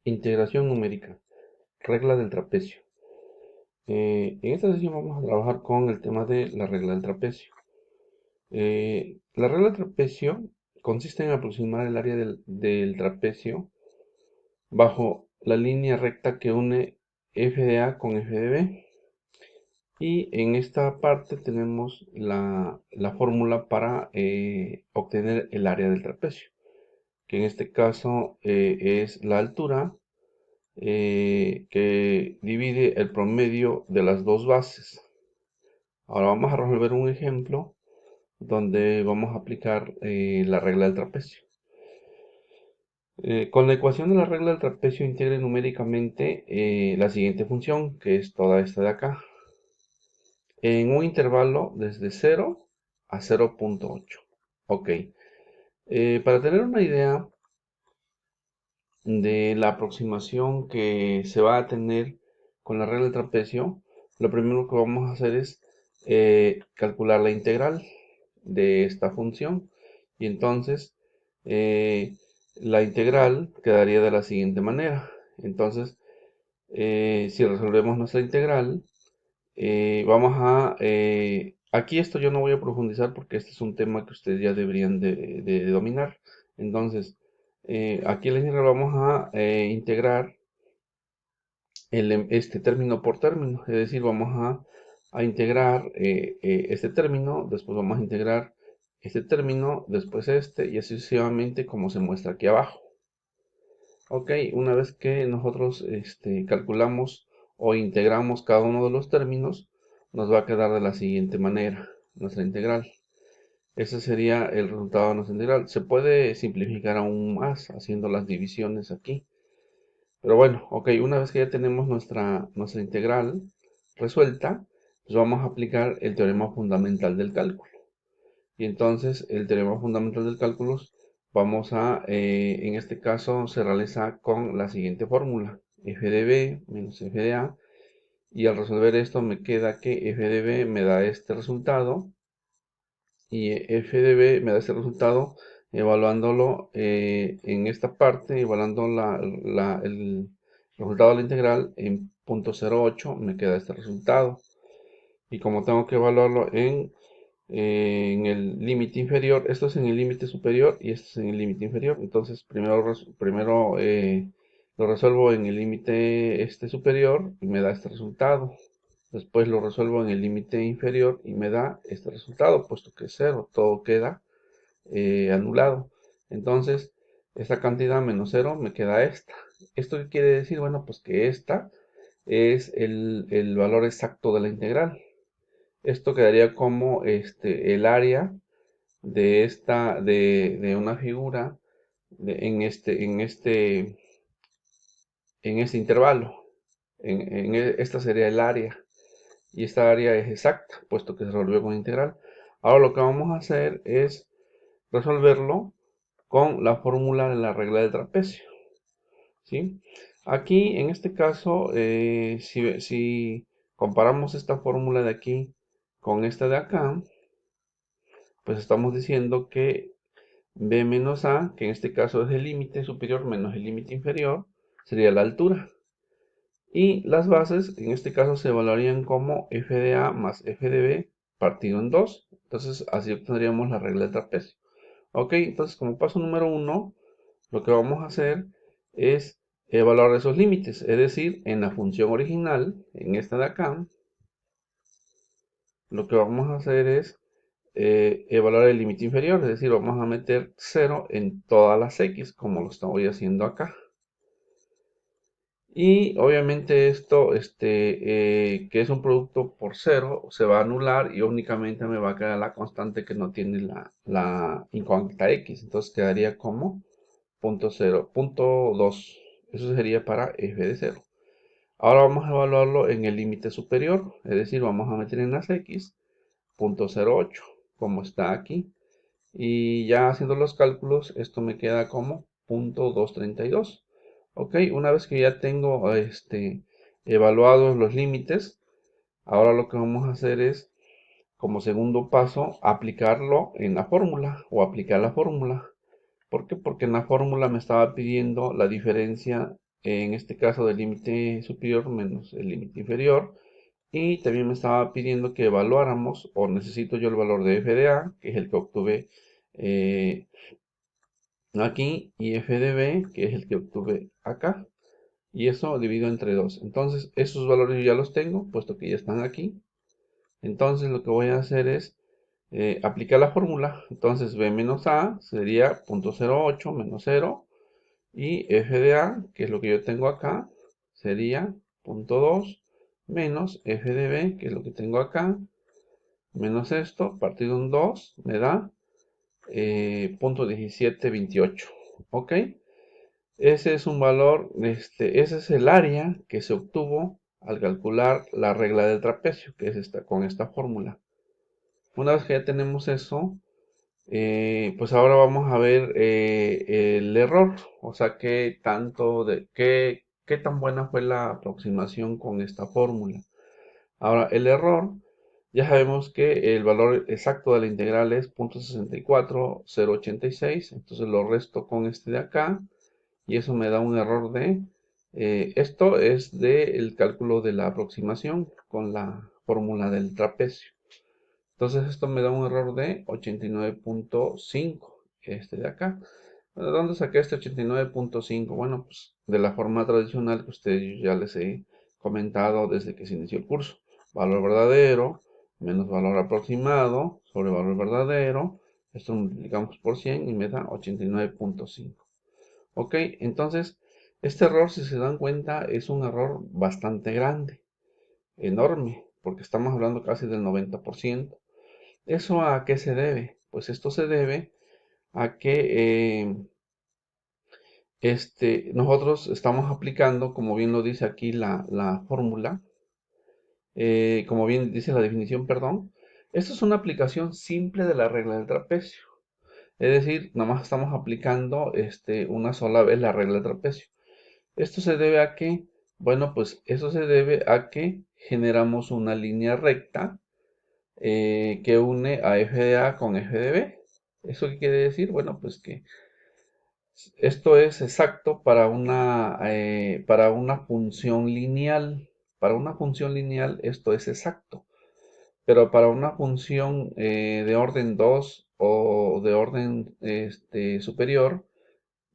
Integración numérica, regla del trapecio. En esta sesión vamos a trabajar con el tema de la regla del trapecio. La regla del trapecio consiste en aproximar el área del trapecio bajo la línea recta que une f de A con f de B. Y en esta parte tenemos la fórmula para obtener el área del trapecio, que en este caso es la altura que divide el promedio de las dos bases. Ahora vamos a resolver un ejemplo donde vamos a aplicar la regla del trapecio. Con la ecuación de la regla del trapecio integre numéricamente la siguiente función, que es toda esta de acá, en un intervalo desde 0 a 0.8. Ok, para tener una idea de la aproximación que se va a tener con la regla del trapecio, lo primero que vamos a hacer es calcular la integral de esta función. Y entonces eh, la integral quedaría de la siguiente manera. Entonces, si resolvemos nuestra integral, vamos a... aquí esto yo no voy a profundizar porque este es un tema que ustedes ya deberían de dominar. Entonces, aquí en la integral vamos a integrar este término por término. Es decir, vamos a integrar este término, después vamos a integrar este término, después este, y así sucesivamente como se muestra aquí abajo. Ok, una vez que nosotros calculamos o integramos cada uno de los términos, nos va a quedar de la siguiente manera nuestra integral. Ese sería el resultado de nuestra integral. Se puede simplificar aún más haciendo las divisiones aquí. Pero bueno, ok, una vez que ya tenemos nuestra integral resuelta, pues vamos a aplicar el teorema fundamental del cálculo. Y entonces el teorema fundamental del cálculo vamos en este caso se realiza con la siguiente fórmula, f de b menos f de a, y al resolver esto me queda que f de b me da este resultado, y f de b me da este resultado evaluándolo en esta parte, evaluando el resultado de la integral en 0.08, me queda este resultado. Y como tengo que evaluarlo en el límite inferior, esto es en el límite superior y esto es en el límite inferior, entonces primero lo resuelvo en el límite superior y me da este resultado. Después lo resuelvo en el límite inferior y me da este resultado, puesto que es 0, todo queda anulado. Entonces, esta cantidad menos 0 me queda esta. ¿Esto qué quiere decir? Bueno, pues que esta es el valor exacto de la integral. Esto quedaría como el área de una figura en este intervalo. Esta sería el área. Y esta área es exacta, puesto que se resolvió con integral. Ahora lo que vamos a hacer es resolverlo con la fórmula de la regla del trapecio. ¿Sí? Aquí, en este caso, si comparamos esta fórmula de aquí con esta de acá, pues estamos diciendo que b menos a, que en este caso es el límite superior menos el límite inferior, sería la altura. Y las bases, en este caso, se evaluarían como f de a más f de b partido en 2. Entonces, así obtendríamos la regla del trapecio. Ok, entonces como paso número 1, lo que vamos a hacer es evaluar esos límites. Es decir, en la función original, en esta de acá, lo que vamos a hacer es evaluar el límite inferior. Es decir, vamos a meter 0 en todas las x, como lo estoy haciendo acá. Y obviamente esto, que es un producto por 0, se va a anular y únicamente me va a quedar la constante que no tiene la incógnita x. Entonces quedaría como 0.2. Eso sería para f de 0. Ahora vamos a evaluarlo en el límite superior. Es decir, vamos a meter en las x 0.08, como está aquí. Y ya haciendo los cálculos, esto me queda como 0.232. Ok, una vez que ya tengo evaluados los límites, ahora lo que vamos a hacer es, como segundo paso, aplicarlo en la fórmula o aplicar la fórmula. ¿Por qué? Porque en la fórmula me estaba pidiendo la diferencia en este caso del límite superior menos el límite inferior. Y también me estaba pidiendo que evaluáramos, o necesito yo el valor de f de a, que es el que obtuve aquí, y f de b, que es el que obtuve acá. Y eso dividido entre 2. Entonces, esos valores yo ya los tengo, puesto que ya están aquí. Entonces, lo que voy a hacer es aplicar la fórmula. Entonces, b menos a sería 0.08 menos 0. Y f de a, que es lo que yo tengo acá, sería 0.2 menos f de b, que es lo que tengo acá, menos esto, partido en 2, me da 0.1728. ¿Ok? Ese es un valor, ese es el área que se obtuvo al calcular la regla del trapecio, que es esta, con esta fórmula. Una vez que ya tenemos eso, pues ahora vamos a ver el error, o sea, qué tan buena fue la aproximación con esta fórmula. Ahora, el error, ya sabemos que el valor exacto de la integral es 0.64086, entonces lo resto con este de acá, y eso me da un error de, esto es del cálculo de la aproximación con la fórmula del trapecio. Entonces esto me da un error de 89.5, este de acá. ¿De dónde saqué este 89.5? Bueno, pues de la forma tradicional que ustedes ya les he comentado desde que se inició el curso. Valor verdadero menos valor aproximado sobre valor verdadero. Esto lo multiplicamos por 100 y me da 89.5. Ok, entonces este error, si se dan cuenta, es un error bastante grande, enorme, porque estamos hablando casi del 90%. ¿Eso a qué se debe? Pues esto se debe a que nosotros estamos aplicando, como bien lo dice aquí la fórmula, como bien dice la definición, perdón. Esto es una aplicación simple de la regla del trapecio. Es decir, nomás estamos aplicando una sola vez la regla del trapecio. Esto se debe a que, bueno, pues eso se debe a que generamos una línea recta que une a f de a con f de b. ¿Eso qué quiere decir? Bueno, pues que esto es exacto para una función lineal. Para una función lineal esto es exacto. Pero para una función de orden 2 o de orden superior,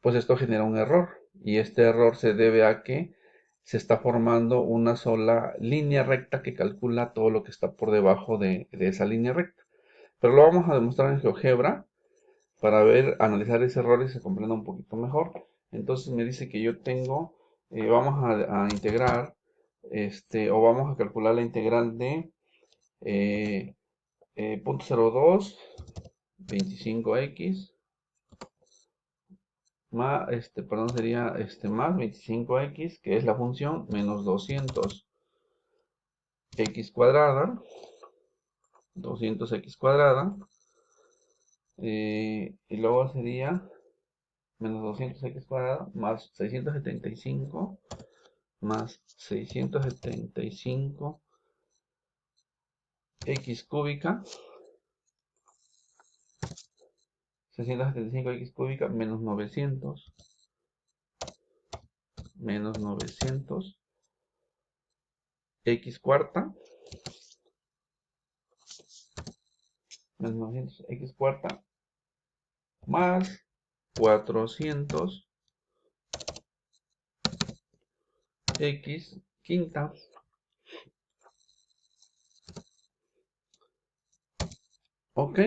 pues esto genera un error. Y este error se debe a que se está formando una sola línea recta que calcula todo lo que está por debajo de esa línea recta. Pero lo vamos a demostrar en GeoGebra para ver, analizar ese error y se comprenda un poquito mejor. Entonces me dice que yo tengo, vamos a integrar, o vamos a calcular la integral de eh, 0.02 25x más, perdón, sería más 25x, que es la función, menos 200x cuadrada, 200x cuadrada, y luego sería menos 200x cuadrada más 675 más 675 x cúbica, 675 x cúbica menos 900 x cuarta, menos 900 x cuarta, más 400 x quinta. Ok,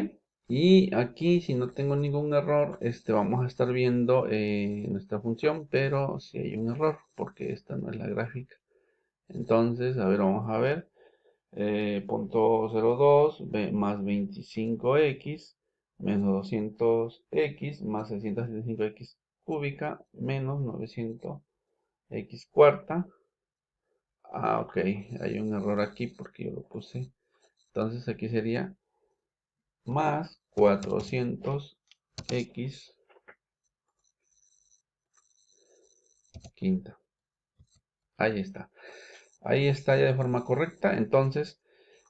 y aquí si no tengo ningún error, vamos a estar viendo nuestra función, pero si hay un error, porque esta no es la gráfica. Entonces, a ver, vamos a ver. Punto 02 más 25x menos 200x más 675x cúbica menos 900x cuarta. Ah, ok, hay un error aquí porque yo lo puse. Entonces aquí sería más 400x quinta. Ahí está. Ahí está ya de forma correcta. Entonces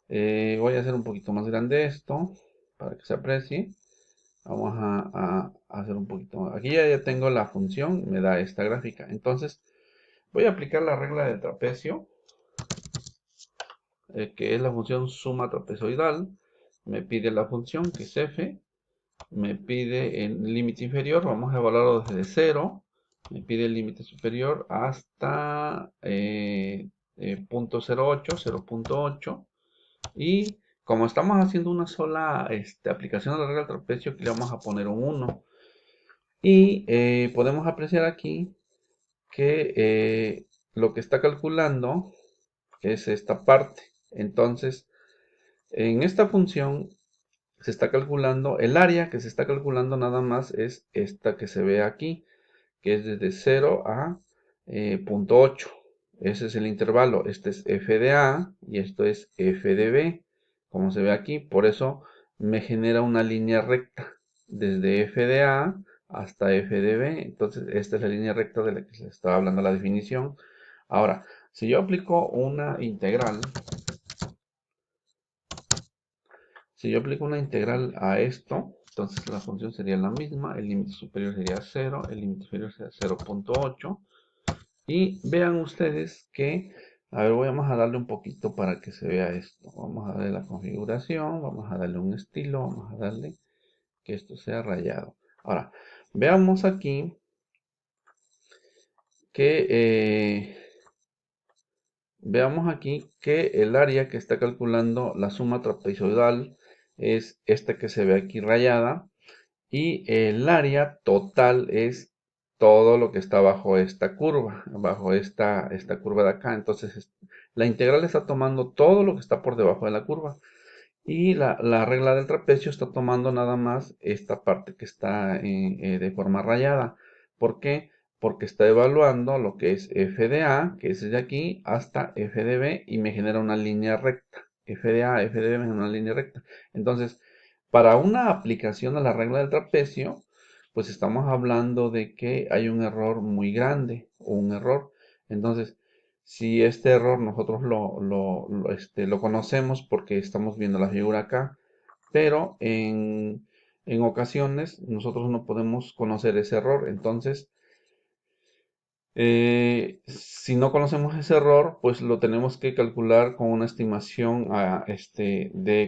voy a hacer un poquito más grande esto para que se aprecie. Vamos a hacer un poquito más. Aquí ya tengo la función, me da esta gráfica. Entonces, Voy a aplicar la regla del trapecio, que es la función suma trapezoidal. Me pide la función que es f, me pide el límite inferior, vamos a evaluarlo desde 0, me pide el límite superior hasta 0.08, 0.8, y como estamos haciendo una sola aplicación de la regla del trapecio, aquí le vamos a poner un 1. Y podemos apreciar aquí que lo que está calculando es esta parte. Entonces, en esta función se está calculando, el área que se está calculando nada más es esta que se ve aquí, que es desde 0 a 0.8. Ese es el intervalo. Este es f de A y esto es f de B, como se ve aquí. Por eso me genera una línea recta desde f de A hasta f de B. Entonces, esta es la línea recta de la que se estaba hablando la definición. Ahora, si yo aplico una integral, si yo aplico una integral a esto, entonces la función sería la misma, el límite superior sería 0, el límite inferior sería 0.8. Y vean ustedes que, a ver, vamos a darle un poquito para que se vea esto. Vamos a darle la configuración, vamos a darle un estilo, vamos a darle que esto sea rayado. Ahora, veamos aquí que el área que está calculando la suma trapezoidal es esta que se ve aquí rayada, y el área total es todo lo que está bajo esta curva, bajo esta curva de acá. Entonces la integral está tomando todo lo que está por debajo de la curva, y la regla del trapecio está tomando nada más esta parte que está de forma rayada. ¿Por qué? Porque está evaluando lo que es f de A, que es desde aquí hasta f de B, y me genera una línea recta. F de A, f de B me genera una línea recta. Entonces, para una aplicación a la regla del trapecio, pues estamos hablando de que hay un error muy grande o un error. Entonces, si este error nosotros lo conocemos porque estamos viendo la figura acá, pero en ocasiones nosotros no podemos conocer ese error. Entonces, si no conocemos ese error, pues lo tenemos que calcular con una estimación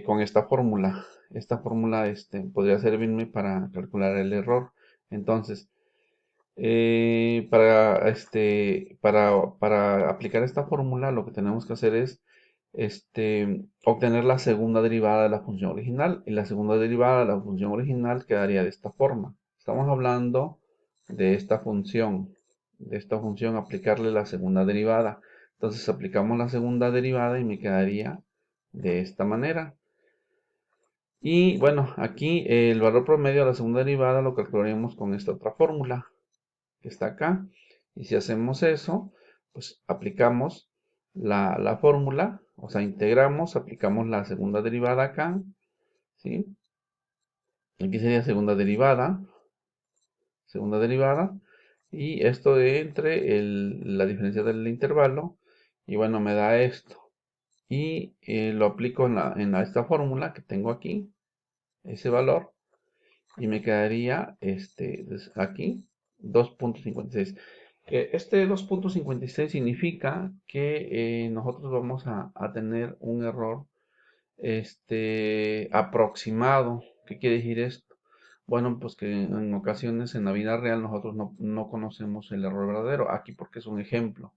con esta fórmula. Esta fórmula podría servirme para calcular el error. Entonces, para aplicar esta fórmula, lo que tenemos que hacer es obtener la segunda derivada de la función original. Y la segunda derivada de la función original quedaría de esta forma. Estamos hablando de esta función, aplicarle la segunda derivada. Entonces aplicamos la segunda derivada y me quedaría de esta manera. Y bueno, aquí el valor promedio de la segunda derivada lo calcularemos con esta otra fórmula que está acá. Y si hacemos eso, pues aplicamos la fórmula, o sea, integramos, aplicamos la segunda derivada acá, ¿sí? Aquí sería segunda derivada, y esto de entre la diferencia del intervalo, y bueno, me da esto. Y lo aplico esta fórmula que tengo aquí, ese valor, y me quedaría aquí 2.56. Este 2.56 significa que nosotros vamos a tener un error aproximado. ¿Qué quiere decir esto? Bueno, pues que en ocasiones en la vida real nosotros no conocemos el error verdadero. Aquí porque es un ejemplo,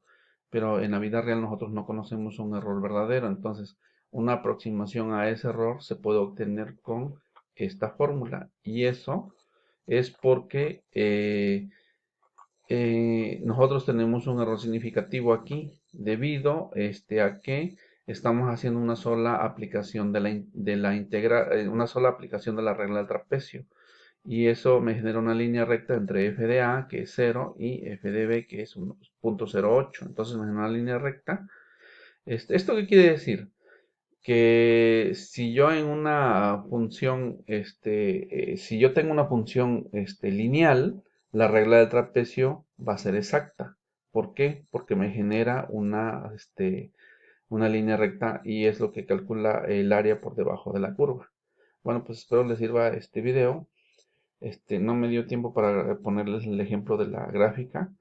pero en la vida real nosotros no conocemos un error verdadero. Entonces, una aproximación a ese error se puede obtener con esta fórmula. Y eso es porque nosotros tenemos un error significativo aquí debido a que estamos haciendo una sola aplicación una sola aplicación de la regla del trapecio, y eso me genera una línea recta entre f de A, que es 0, y f de B, que es 1.08. Entonces me genera una línea recta. ¿Esto qué quiere decir? Que si yo en una función, si yo tengo una función lineal, la regla del trapecio va a ser exacta. ¿Por qué? Porque me genera una línea recta, y es lo que calcula el área por debajo de la curva. Bueno, pues espero les sirva este video. No me dio tiempo para ponerles el ejemplo de la gráfica,